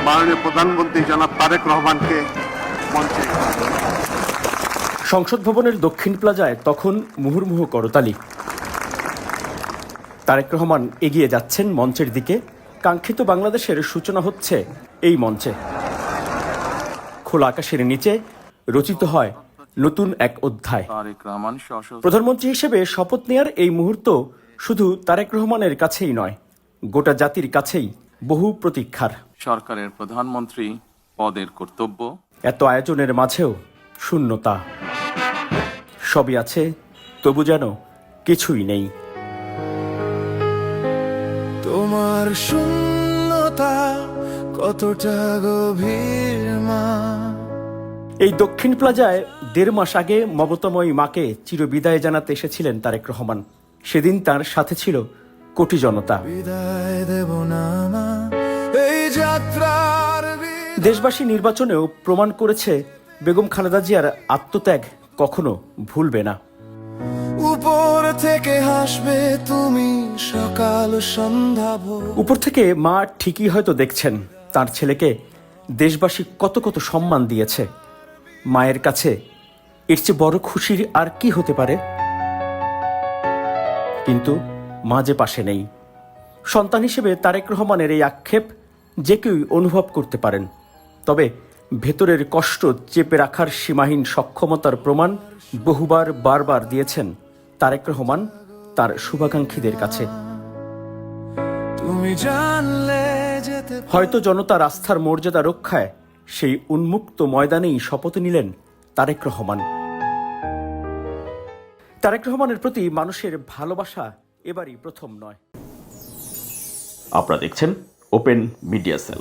মাননীয় প্রধানমন্ত্রী জনাব তারেক রহমানকে মঞ্চে। সংসদ ভবনের দক্ষিণ প্লাজায় তখন মুহুর্মুহু করতালি। তারেক রহমান এগিয়ে যাচ্ছেন মঞ্চের দিকে। কাঙ্ক্ষিত বাংলাদেশের সূচনা হচ্ছে এই মঞ্চে। খোলা আকাশের নিচে রচিত হয় নতুন এক অধ্যায়। প্রধানমন্ত্রী হিসেবে শপথ নেয়ার এই মুহূর্ত শুধু তারেক রহমানের কাছেই নয়, গোটা জাতির কাছেই বহু প্রতীক্ষার। সরকারের প্রধানমন্ত্রী পদের কর্তব্য। এত আয়োজনের মাঝেও শূন্যতা। সবই আছে, তবু যেন কিছুই নেই। তোমার শূন্যতা কতটা গভীর মা। এই দক্ষিণ প্লাজায় 1.5 মাস আগে মমতাময়ী মাকে চিরবিদায় জানাতে এসেছিলেন তারেক রহমান। সেদিন তার সাথে ছিল কোটি জনতা। বিদায় দেব না মা, এই যাত্রার দেশবাসী নির্বাচনেও প্রমাণ করেছে বেগম খালেদা জিয়ার আত্মত্যাগ কখনো ভুলবে না। উপর থেকে হাসবে তুমি সকাল সন্ধ্যা ভোর। উপর থেকে মা ঠিকই হয়তো দেখছেন তার ছেলেকে দেশবাসী কত কত সম্মান দিয়েছে। মায়ের কাছে এর চেয়ে বড় খুশির আর কি হতে পারে? কিন্তু মা যে পাশে নেই। সন্তান হিসেবে তারেক রহমানের এই আক্ষেপ যে কেউই অনুভব করতে পারেন। তবে ভেতরের কষ্ট চেপে রাখার সীমাহীন সক্ষমতার প্রমাণ বহুবার বারবার দিয়েছেন তারেক রহমান তার শুভাকাঙ্ক্ষীদের কাছে। তুমি জানলে যেতে হয়তো জনতার আস্থার মর্যাদা রক্ষায় সেই উন্মুক্ত ময়দানেই শপথ নিলেন তারেক রহমান। তারেক রহমানের প্রতি মানুষের ভালোবাসা এবারই প্রথম নয়। আপনারা দেখছেন ওপেন মিডিয়া সেল।